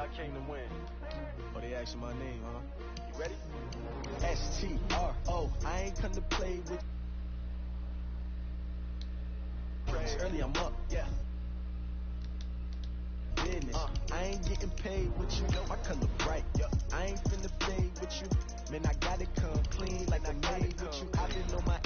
I came to win. Oh, they asking my name, huh? You ready? S-T-R-O. I ain't come to play with. It's early, I'm up, yeah. Business. I ain't getting paid with you. My color bright. I ain't finna fade with you. Man, I gotta come clean like I made with you. I didn't know my.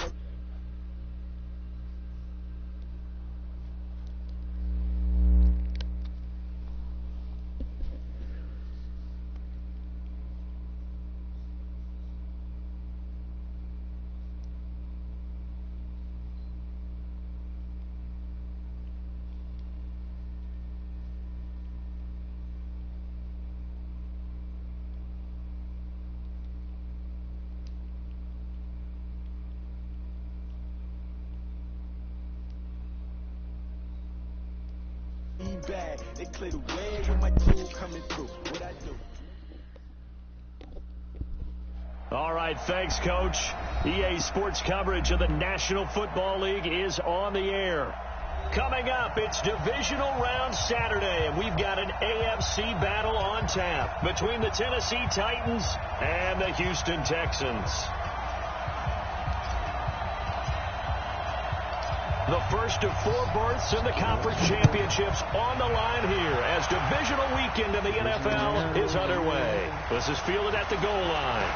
Bad. They clear the way with my crew coming through. What I do? All right, thanks, Coach. EA Sports coverage of the National Football League is on the air. Coming up, it's Divisional Round Saturday, and we've got an AFC battle on tap between the Tennessee Titans and the Houston Texans. The first of 4 berths in the conference championships on the line here as divisional weekend in the NFL is underway. This is fielded at the goal line.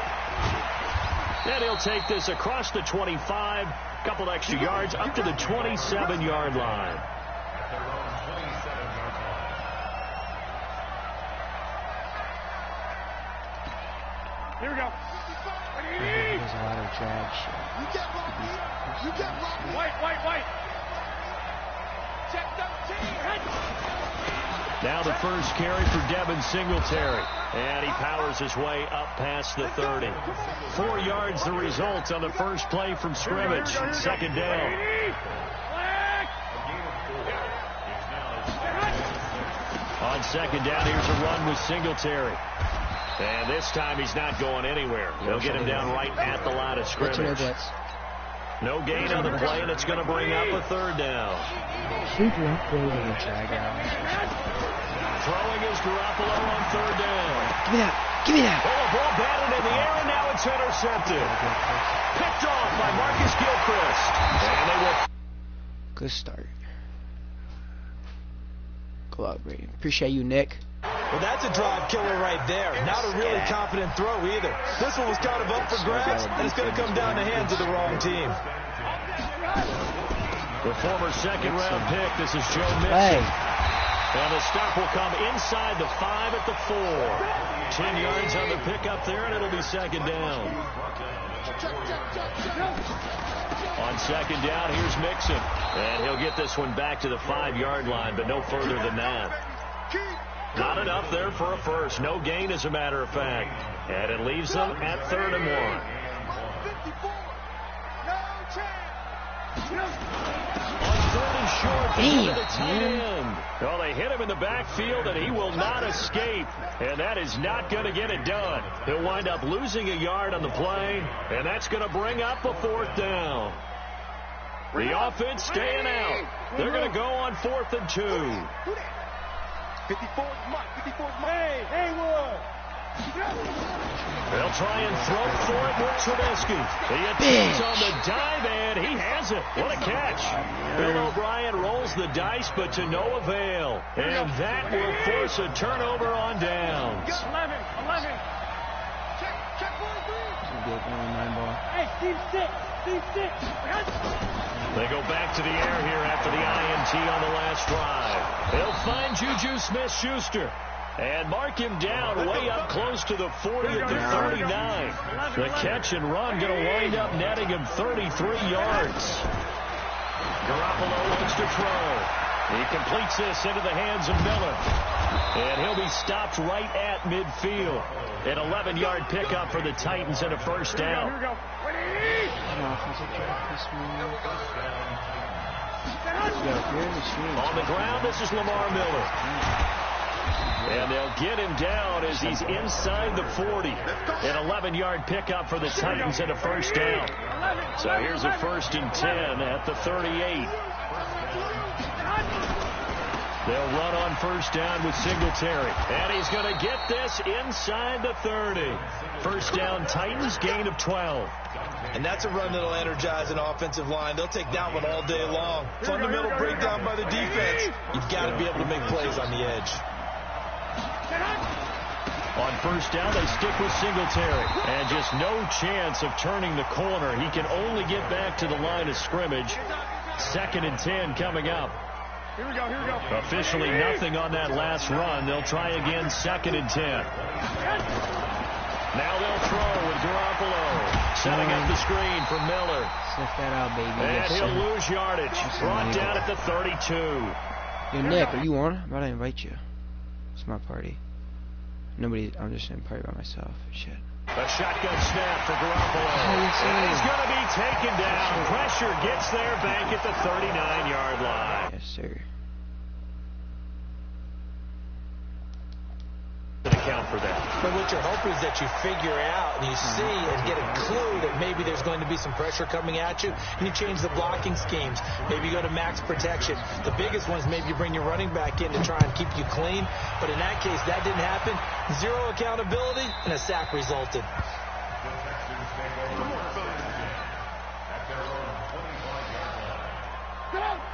And he'll take this across the 25, couple extra yards up to the 27-yard line. Here we go. There's a lot of drag shit. You get Rocky. You get Rocky. White. Check 13. Now the first carry for Devin Singletary. And he powers his way up past the 30. 4 yards the result on the first play from scrimmage. Second down. On second down, here's a run with Singletary. And this time he's not going anywhere. They'll get him down right at the line of scrimmage. No gain on the play, and it's going to bring up a third down. Throwing is Garoppolo on third down. Give me that. Oh, a ball batted in the air, and now it's intercepted. Picked off by Marcus Gilchrist. And they will. Good start. Go out, Brady. Appreciate you, Nick. Well, that's a drive killer right there. Not a really confident throw either. This one was kind of up for grabs, and it's going to come down the hands of the wrong team. The former second-round pick, this is Joe Mixon. And the stop will come inside the 5 at the 4. 10 yards on the pickup there, and it'll be second down. On second down, here's Mixon. And he'll get this one back to the 5-yard line, but no further than that. Not enough there for a first. No gain, as a matter of fact. And it leaves them at 3rd and 1. On 3rd and short, to the tight end. Well, they hit him in the backfield, and he will not escape. And that is not going to get it done. He'll wind up losing a yard on the play, and that's going to bring up a 4th down. The offense staying out. They're going to go on 4th and 2. 54's Mike. Hey, Haywood. They'll try and throw for it with Trubisky. The attempt on the dive, and he has it. What a catch. Bill O'Brien rolls the dice, but to no avail. And that will force a turnover on downs. 11. Check 43. Hey, Steve 6. They go back to the air here after the INT on the last drive. They'll find Juju Smith-Schuster and mark him down way up close to the 40 at the 39. The catch and run going to wind up netting him 33 yards. Garoppolo wants to throw. He completes this into the hands of Miller. And he'll be stopped right at midfield. An 11-yard pickup for the Titans and a first down. Here we go. On the ground, this is Lamar Miller. And they'll get him down as he's inside the 40. An 11-yard pickup for the Titans and a first down. So here's a 1st and 10 at the 38. They'll run on first down with Singletary. And he's going to get this inside the 30. First down, Titans, gain of 12. And that's a run that'll energize an offensive line. They'll take that one all day long. Fundamental breakdown by the defense. You've got to be able to make plays on the edge. On first down, they stick with Singletary. And just no chance of turning the corner. He can only get back to the line of scrimmage. 2nd and 10 coming up. Here we go, here we go. Officially nothing on that last run. They'll try again 2nd and 10. Now they'll throw with Garoppolo. Setting up the screen for Miller. Sniff that out, baby. And Yes, he'll sir. lose yardage. Brought down at the 32. Yo, Nick, are you on? I'm about to invite you. It's my party. Nobody, I'm just in a party by myself. Shit. A shotgun snap for Garoppolo. And he's going to be taken down. Pressure gets there back at the 39-yard line. Yes, sir. Account for that. But what you're hoping is that you figure out and you see and get a clue that maybe there's going to be some pressure coming at you, and you change the blocking schemes. Maybe you go to max protection. The biggest one is maybe you bring your running back in to try and keep you clean. But in that case, that didn't happen. 0 accountability, and a sack resulted.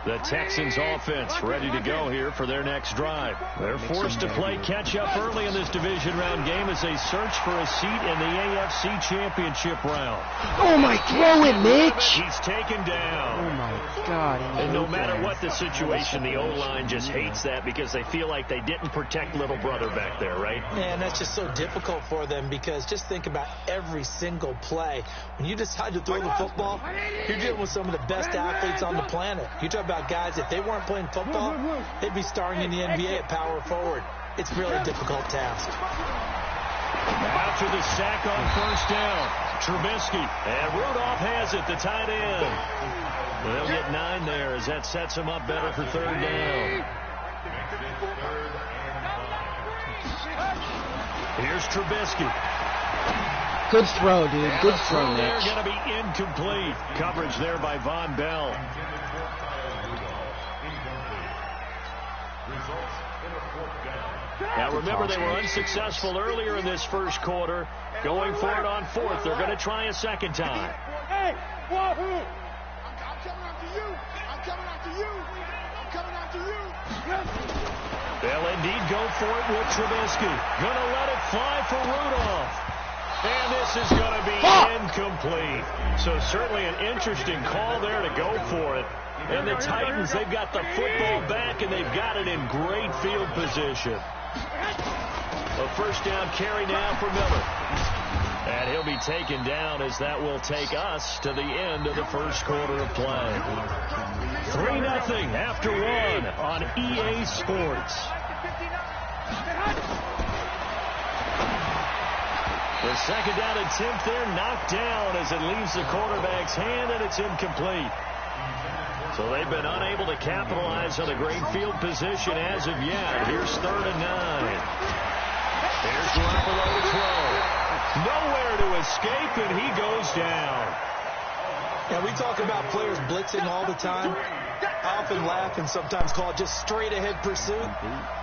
The Texans offense ready to go here for their next drive. They're forced to play catch-up early in this division round game as they search for a seat in the AFC Championship round. Oh, my, throw it, Mitch! He's taken down. Oh, my God. And no matter what the situation, the O-line just hates that because they feel like they didn't protect little brother back there, right? Man, that's just so difficult for them because just think about every single play. When you decide to throw the football, you're dealing with some of the best athletes on the planet. You talk about guys, if they weren't playing football, they'd be starring in the NBA at power forward. It's really a difficult task. After the sack on first down, Trubisky. And Rudolph has it, the tight end. They'll get 9 there as that sets them up better for 3rd down. Here's Trubisky. Good throw, dude. Good throw, They're Mitch. going to be incomplete. Coverage there by Von Bell. Now remember, they were unsuccessful earlier in this first quarter. Going for it on 4th. They're going to try a 2nd time. Hey, Wahoo! I'm coming after you. I'm coming after you. I'm coming after you. They'll indeed go for it with Trubisky. Going to let it fly for Rudolph. And this is going to be incomplete. So certainly an interesting call there to go for it. And the Titans, they've got the football back, and they've got it in great field position. A first down carry now for Miller. And he'll be taken down as that will take us to the end of the first quarter of play. 3-0 after 1 on EA Sports. The 2nd down attempt there knocked down as it leaves the quarterback's hand, and it's incomplete. So they've been unable to capitalize on a great field position as of yet. Here's 3rd and 9. Here's Garoppolo to throw. Nowhere to escape, and he goes down. Yeah, we talk about players blitzing all the time. I often laugh and sometimes call it just straight-ahead pursuit.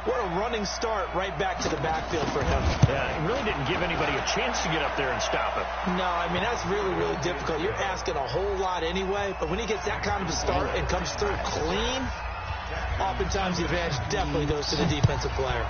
What a running start right back to the backfield for him. Yeah, he really didn't give anybody a chance to get up there and stop him. No, I mean, that's really, really difficult. You're asking a whole lot anyway, but when he gets that kind of a start and comes through clean, oftentimes the advantage definitely goes to the defensive player.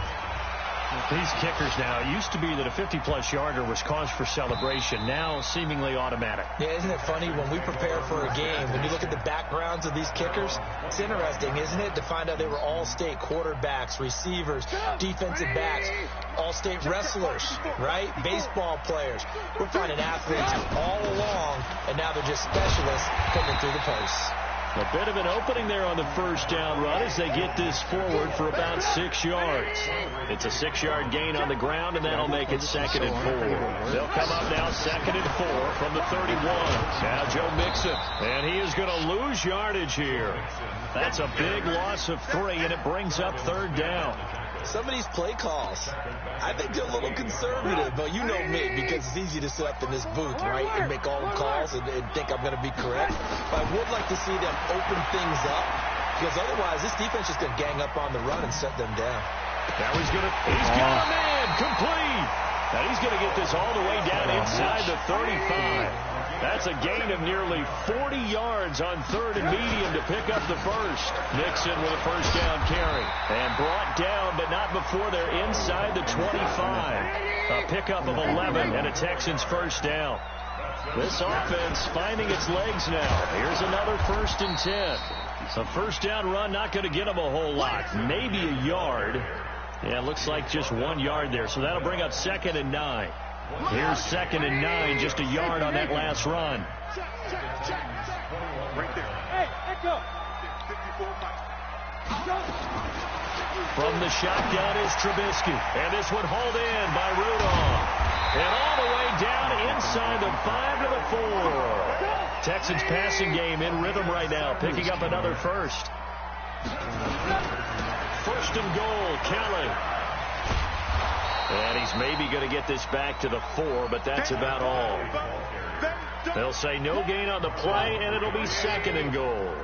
These kickers now, it used to be that a 50-plus yarder was cause for celebration. Now, seemingly automatic. Yeah, isn't it funny when we prepare for a game, when you look at the backgrounds of these kickers, it's interesting, isn't it, to find out they were all-state quarterbacks, receivers, defensive backs, all-state wrestlers, right? Baseball players. We're finding athletes all along, and now they're just specialists cooking through the posts. A bit of an opening there on the first down run as they get this forward for about 6 yards. It's a 6-yard gain on the ground, and that'll make it 2nd and 4. They'll come up now 2nd and 4 from the 31. Now Joe Mixon, and he is going to lose yardage here. That's a big loss of 3, and it brings up 3rd down. Some of these play calls, I think they're a little conservative, but you know me, because it's easy to sit up in this booth, right, and make all the calls and think I'm going to be correct. But I would like to see them open things up Because otherwise, this defense is going to gang up on the run and set them down. Now he's got a man complete. Now he's going to get this all the way down inside the 35. That's a gain of nearly 40 yards on 3rd and medium to pick up the first. Nixon with a first down carry. And brought down, but not before they're inside the 25. A pickup of 11 and a Texans first down. This offense finding its legs now. Here's another 1st and 10. A first down run, not going to get them a whole lot. Maybe a yard. Yeah, it looks like just 1 yard there. So that'll bring up 2nd and 9. Here's 2nd and 9, just a yard on that last run. Right there. Hey, echo. 54 From the shotgun is Trubisky. And this one hauled in by Rudolph. And all the way down inside the 5 to the 4. Texans passing game in rhythm right now, picking up another first. 1st and goal, Kelly. And he's maybe going to get this back to the 4, but that's about all. They'll say no gain on the play, and it'll be 2nd and goal.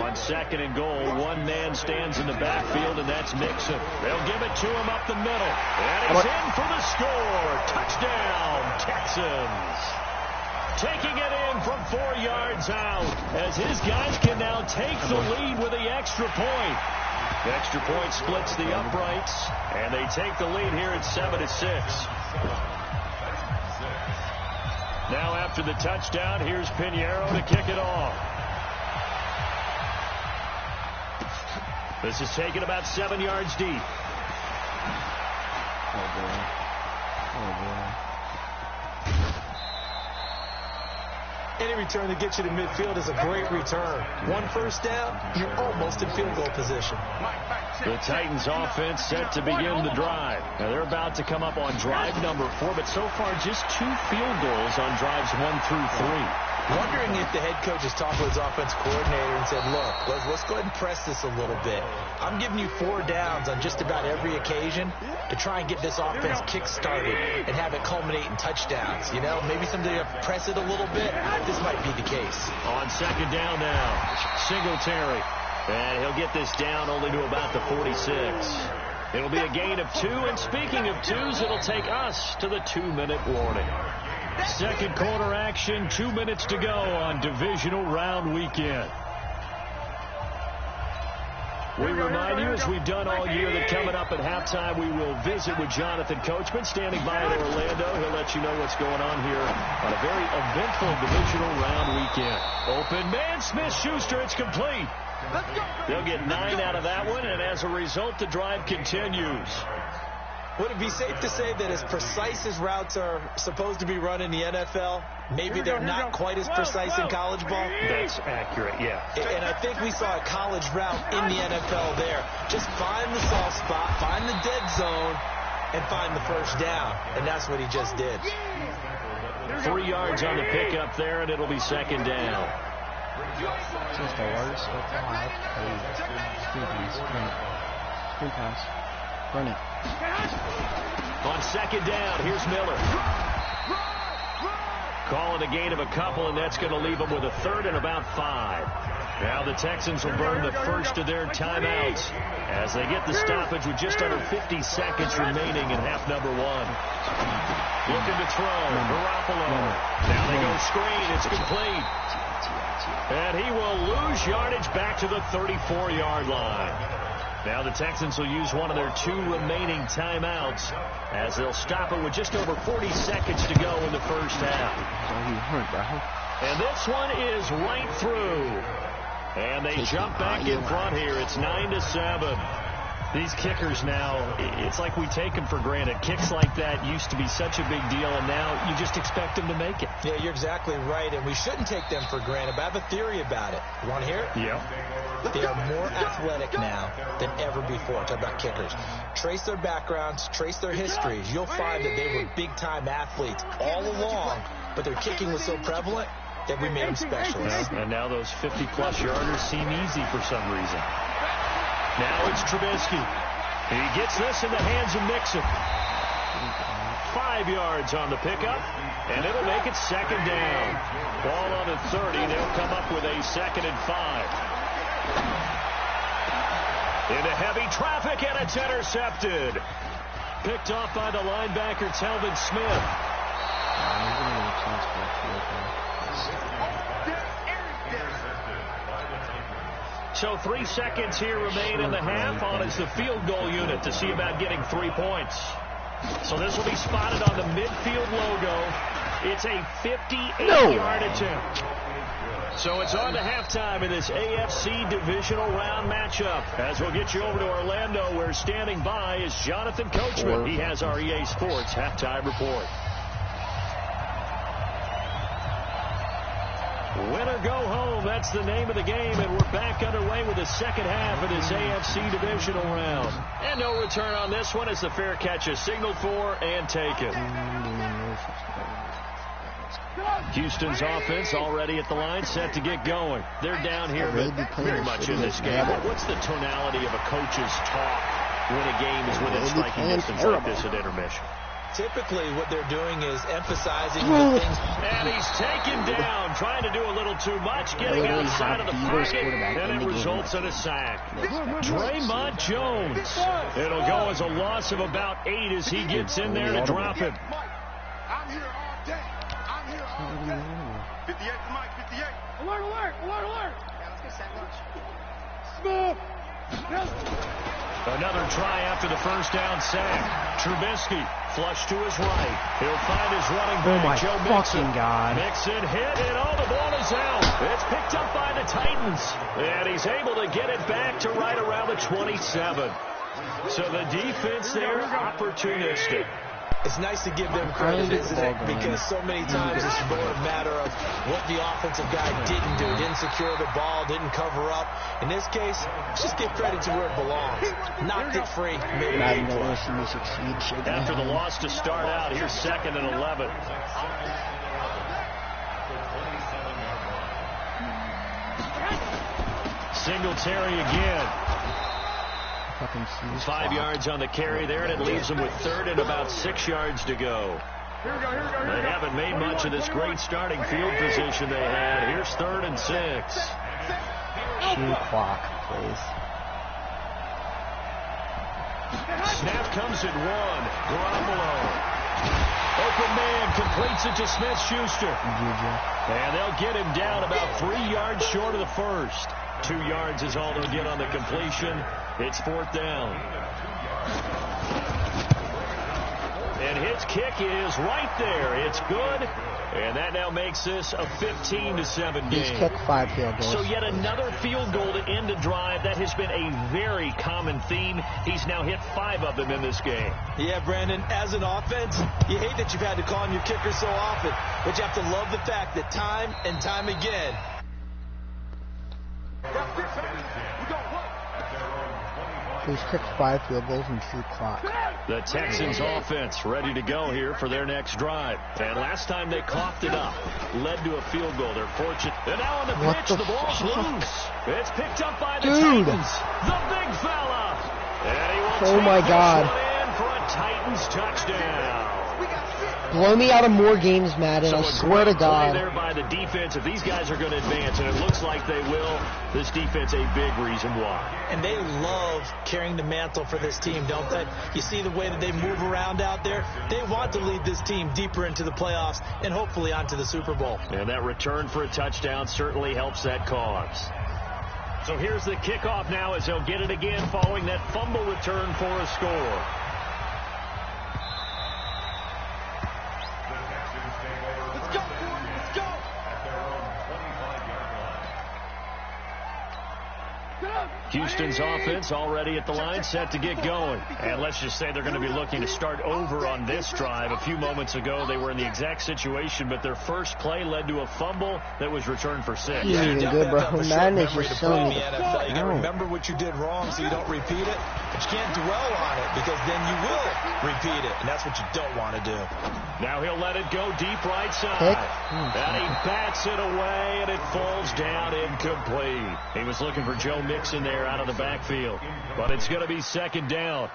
On 2nd and goal, one man stands in the backfield, and that's Nixon. They'll give it to him up the middle. And he's in for the score. Touchdown, Texans. Taking it in from 4 yards out, as his guys can now take the lead with the extra point. The extra point splits the uprights, and they take the lead here at 7-6. Now after the touchdown, here's Pinheiro to kick it off. This is taken about 7 yards deep. Oh, boy. Oh, boy. Any return that gets you to midfield is a great return. 1 first down, you're almost in field goal position. The Titans offense set to begin the drive. Now they're about to come up on drive number 4, but so far just 2 field goals on drives 1 through 3. Wondering if the head coach has talked with his offense coordinator and said, look, let's go ahead and press this a little bit. I'm giving you 4 downs on just about every occasion to try and get this offense kick-started and have it culminate in touchdowns. You know, maybe someday you have to press it a little bit. This might be the case. On 2nd down now, Singletary. And he'll get this down only to about the 46. It'll be a gain of 2, and speaking of 2s, it'll take us to the 2-minute warning. Second quarter action, 2 minutes to go on divisional round weekend. We remind you, as we've done all year, that coming up at halftime, we will visit with Jonathan Coachman, standing by in Orlando. He'll let you know what's going on here on a very eventful divisional round weekend. Open man, Smith-Schuster, it's complete. They'll get 9 out of that one, and as a result, the drive continues. Would it be safe to say that as precise as routes are supposed to be run in the NFL, maybe they're not quite as precise in college ball? That's accurate, yeah. And I think we saw a college route in the NFL there. Just find the soft spot, find the dead zone, and find the first down. And that's what he just did. 3 yards on the pickup there, and it'll be 2nd down. Just the worst. Screen pass. Run it. On 2nd down, here's Miller. Calling a gain of a couple, and that's going to leave them with a 3rd and about 5. Now the Texans will burn the first of their timeouts as they get the stoppage with just under 50 seconds remaining in half number 1. Looking to throw. Garoppolo. Now they go screen. It's complete. And he will lose yardage back to the 34-yard line. Now the Texans will use one of their 2 remaining timeouts as they'll stop it with just over 40 seconds to go in the first half. And this one is right through. And they jump back in front here. It's 9-7. These kickers now, it's like we take them for granted. Kicks like that used to be such a big deal, and now you just expect them to make it. Yeah, you're exactly right, and we shouldn't take them for granted, but I have a theory about it. You want to hear it? Yeah. They are more athletic now than ever before. Talk about kickers. Trace their backgrounds, trace their histories. You'll find that they were big-time athletes all along, but their kicking was so prevalent that we made them specialists. And now those 50-plus yarders seem easy for some reason. Now it's Trubisky. He gets this in the hands of Nixon. 5 yards on the pickup, and it'll make it 2nd down. Ball on the 30. They'll come up with a 2nd and 5. Into heavy traffic, and it's intercepted. Picked off by the linebacker, Telvin Smith. So 3 seconds here remain in the half on as the field goal unit to see about getting 3 points. So this will be spotted on the midfield logo. It's a 58-yard attempt. So it's on to halftime in this AFC divisional round matchup. As we'll get you over to Orlando, where standing by is Jonathan Coachman. He has our EA Sports halftime report. Win or go home, that's the name of the game, and we're back underway with the second half of this AFC divisional round. And no return on this one as the fair catch is signaled for and taken. Houston's offense already at the line, set to get going. They're down here, but very much in this game. What's the tonality of a coach's talk when a game is within striking distance like this at intermission? Typically, what they're doing is emphasizing the things. And he's taken down, trying to do a little too much, getting outside of the pocket, and it results in a sack. Draymond Jones. It'll go as a loss of about 8 as he gets in there to drop him. I'm here all day. I'm here all day. 58 to Mike, 58. Alert, alert, alert, alert. Yeah, let's get sandwich. Smith. Another try after the first down sack. Trubisky flush to his right. He'll find his running back, Joe Mixon. God. Mixon hit, and the ball is out. It's picked up by the Titans. And he's able to get it back to right around the 27. So the defense there, opportunistic. It's nice to give them credit, isn't it? Because so many times it's more a matter of what the offensive guy didn't do. Didn't secure the ball, didn't cover up. In this case, just give credit to where it belongs. Knocked it free, made a big play. After the loss to start out, here's 2nd and 11. Singletary again. 5 yards on the carry there, and it leaves them with 3rd and about 6 yards to go. They haven't made much of this great starting field position they had. Here's 3rd and 6. Shoot clock, please. Snap comes at 1. Garoppolo. Open man completes it to Smith-Schuster. And they'll get him down about 3 yards short of the first. 2 yards is all they'll get on the completion. It's 4th down. And his kick is right there. It's good. And that now makes this a 15-7 game. He's kicked 5 field goals. So yet another field goal to end a drive. That has been a very common theme. He's now hit 5 of them in this game. Yeah, Brandon, as an offense, you hate that you've had to call on your kicker so often. But you have to love the fact that time and time again, He's kicked 5 field goals and 2 clock. The Texans offense ready to go here for their next drive. And last time they coughed it up, led to a field goal. They're fortunate. And now on the pitch, the ball's loose. It's picked up by the Titans. The big fella. And he will take this one in for a Titans touchdown. Blow me out of more games, Madden. I swear to God. There by the defense. If these guys are going to advance, and it looks like they will, this defense a big reason why. And they love carrying the mantle for this team, don't they? You see the way that they move around out there? They want to lead this team deeper into the playoffs and hopefully onto the Super Bowl. And that return for a touchdown certainly helps that cause. So here's the kickoff now as they'll get it again following that fumble return for a score. Houston's offense already at the line, set to get going. And let's just say they're going to be looking to start over on this drive. A few moments ago, they were in the exact situation, but their first play led to a fumble that was returned for 6. He's even good, bro. Madden is just showing me. You got to remember what you did wrong so you don't repeat it. But you can't dwell on it because then you will repeat it, and that's what you don't want to do. Now he'll let it go deep right side. And he bats it away, and it falls down incomplete. He was looking for Joe Mixon there out of the backfield. But it's going to be second down.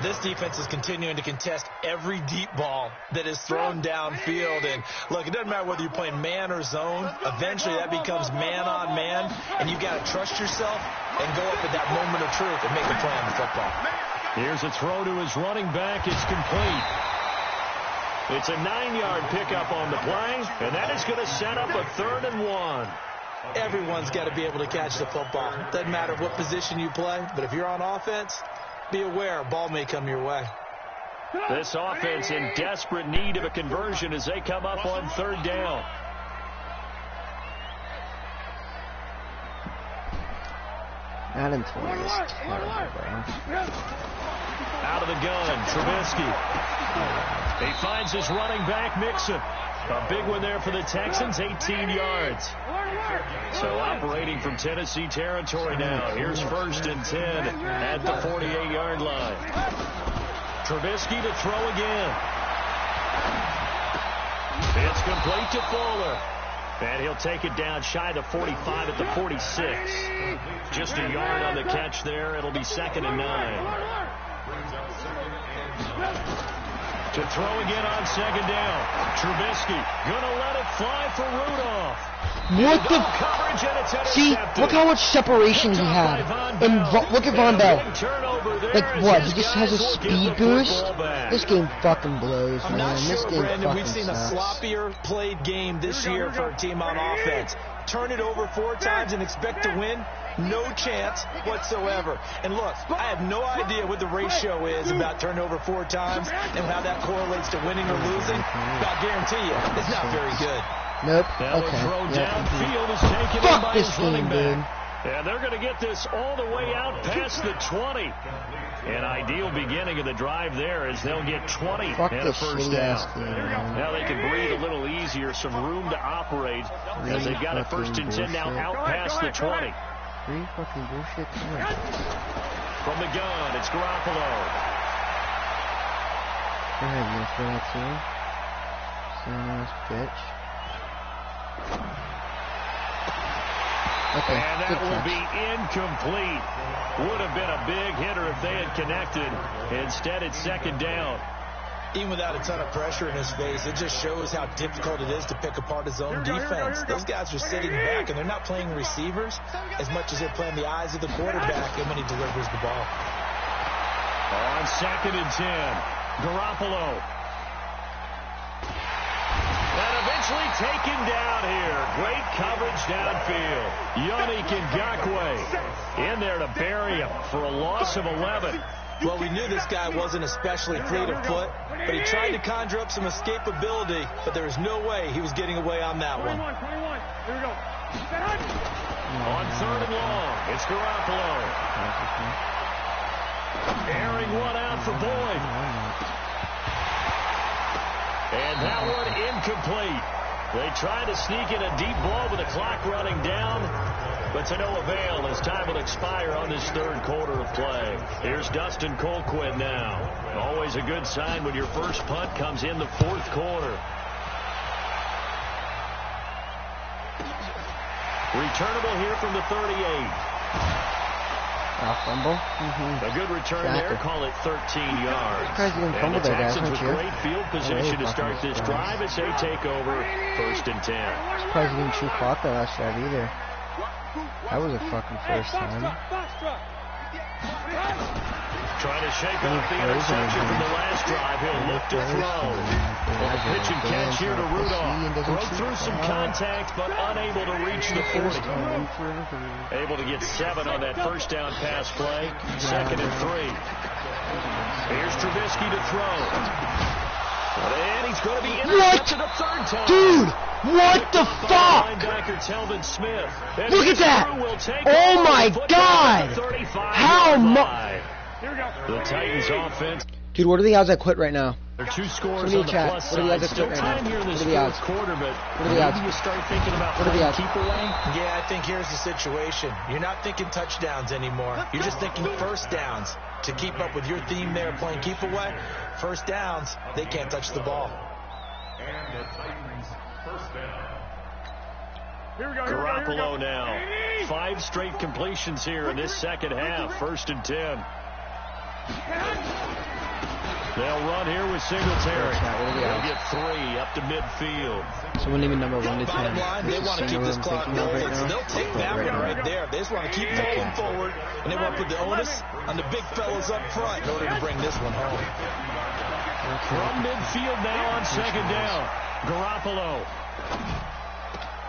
This defense is continuing to contest every deep ball that is thrown downfield. And, look, it doesn't matter whether you're playing man or zone. Eventually that becomes man-on-man, and you've got to trust yourself and go up at that moment of truth and make a play on the football. Here's a throw to his running back. It's complete. It's a 9-yard pickup on the play, and that is going to set up a 3rd and 1. Everyone's got to be able to catch the football. Doesn't matter what position you play, but if you're on offense, be aware a ball may come your way. This offense in desperate need of a conversion as they come up on 3rd down. Madden 20 is terrible, bro. Out of the gun, Trubisky. He finds his running back, Mixon. A big one there for the Texans, 18 yards. So operating from Tennessee territory now. Here's 1st and 10 at the 48-yard line. Trubisky to throw again. It's complete to Fuller. And he'll take it down shy of the 45 at the 46. Just a yard on the catch there. It'll be 2nd and 9. To throw again on 2nd down. Trubisky gonna let it fly for Rudolph. What the? See, look how much separation he had. And look at Von Bell. Like what? He just has a speed boost. This game fucking blows, man. I'm not This sure, game Brandon, fucking we've seen sucks. a sloppier played game this year for a team on offense. Turn it over 4 times and expect to win? No chance whatsoever. And look, I have no idea what the ratio is about turnover 4 times and how that correlates to winning or losing. But I guarantee you, it's not very good. Nope. Now Okay. a throw Yep. downfield is taken in Fuck by this his game, running dude. back. And they're going to get this all the way out past the 20. An ideal beginning of the drive there as they'll get 20 Fuck and a this first shitty-ass down. game, man. Now they can breathe a little easier, some room to operate as they've got a 1st and 10 now out past the 20. Really fucking bullshit. Come on. From the gun, it's Garoppolo. Go ahead, you throw that to him. Son-ass bitch. Okay, And that good will catch. be incomplete. Would have been a big hitter if they had connected. Instead, it's 2nd down. Even without a ton of pressure in his face, it just shows how difficult it is to pick apart his own defense. Those guys are sitting back, and they're not playing receivers as much as they're playing the eyes of the quarterback and when he delivers the ball. On 2nd and 10, Garoppolo. And eventually taken down here. Great coverage downfield. Yannick Ngakoue in there to bury him for a loss of 11. Well, we knew this guy wasn't especially fleet of foot, but he tried to conjure up some escapability, but there was no way he was getting away on that one. 21. Here we go. On 3rd and long, it's Garoppolo. Airing one out for Boyd. And that one incomplete. They tried to sneak in a deep ball with the clock running down, but to no avail as time will expire on this 3rd quarter of play. Here's Dustin Colquitt now. Always a good sign when your first punt comes in the 4th quarter. Returnable here from the 38. Fumble? A good return there. Call it 13 yards. Surprised he didn't And fumble the that, Texans with aren't you? great field position to start this drive as they take over 1st and 10. Surprised he didn't chew clock that last drive either. That was a fucking first time. Trying to shake off the interception from the last drive. He'll look to throw. And a pitch and catch here to Rudolph. Broke through some contact, but unable to reach the 40. Able to get 7 on that first down pass play. 2nd and 3. Here's Trubisky to throw. And he's going to be intercepted a 3rd time. Dude, what the fuck? Linebacker Telvin Smith. And Look at that. will take Oh over my the football God. at the 35 How yard mu- line. The Titans offense. Dude, what are the odds I quit right now? There are 2 scores What are on the the chat? plus What are the side. odds Still right now? time here in this What are the 4th odds? quarter, but What are the odds? maybe you start thinking about What are the playing odds? keep away. Yeah, I think here's the situation. You're not thinking touchdowns anymore. You're just thinking first downs. To keep up with your theme there, playing keep away, first downs, they can't touch the ball. And the Titans first down. Garoppolo now. 5 straight completions here in this second half. 1st and 10. They'll run here with Singletary. They'll get 3 up to midfield. So when even number 1 to 10. Bottom line, they want to keep this clock moving. Right now. They'll take that one right there. They just want to keep falling forward, and they want to put the onus on the big fellas up front in order to bring this one home. From midfield now on 2nd down. Garoppolo.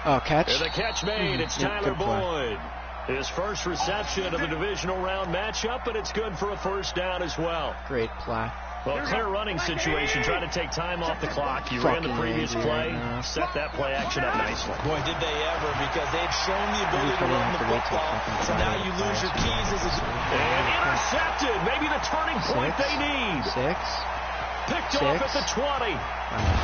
Oh, catch. And the catch made. It's Tyler Boyd. His first reception of the divisional round matchup, and it's good for a 1st down as well. Great play. Well, clear running situation, trying to take time off the clock. You ran the previous play, set that play action up nicely. Boy, did they ever, because they've shown the ability to run the football, so now you lose your keys as a... And intercepted, maybe the turning point they need. 6. Picked off at the 20.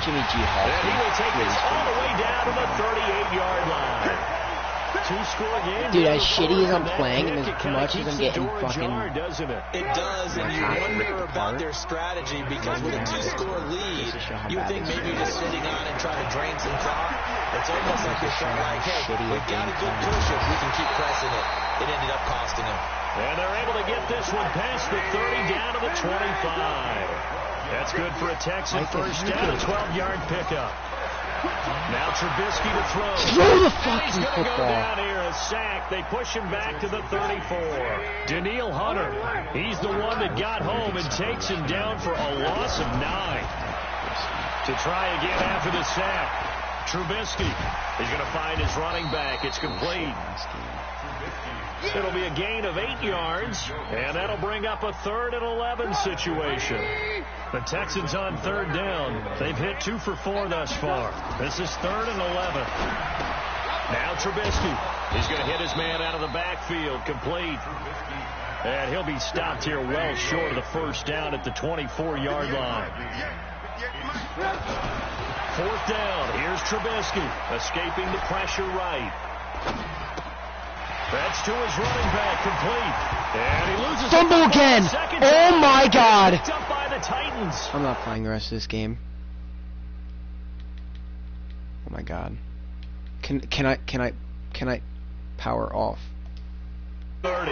Jimmy G. Hall. And he will take this all the way down to the 38-yard line. 2-score game. Dude, as shitty as I'm playing and as much as I'm getting fucking... doesn't it? It does, and you wonder about their strategy, because with a 2-score lead, you would think maybe you're just sitting on and trying to drain some clock. It's almost like they felt like, hey, we've got a good cushion, we can keep pressing it. It ended up costing them. And they're able to get this one past the 30 down to the 25. That's good for a Texan 1st down, a 12-yard pickup. Now Trubisky to throw. Throw the fucking He's going to go football. down here, a sack. They push him back to the 34. Daniil Hunter, he's the one that got home and takes him down for a loss of 9. To try again after the sack. Trubisky is going to find his running back. It's complete. It'll be a gain of 8 yards, and that'll bring up a 3rd and 11 situation. The Texans on 3rd down. They've hit 2 for 4 thus far. This is 3rd and 11. Now Trubisky. He's going to hit his man out of the backfield. Complete. And he'll be stopped here well short of the 1st down at the 24-yard line. 4th down. Here's Trubisky. Escaping the pressure right. That's to his running back, complete. And he loses Fumble again! Oh my God! Picked up by the Titans. I'm not playing the rest of this game. Oh my God. Can I power off? 30.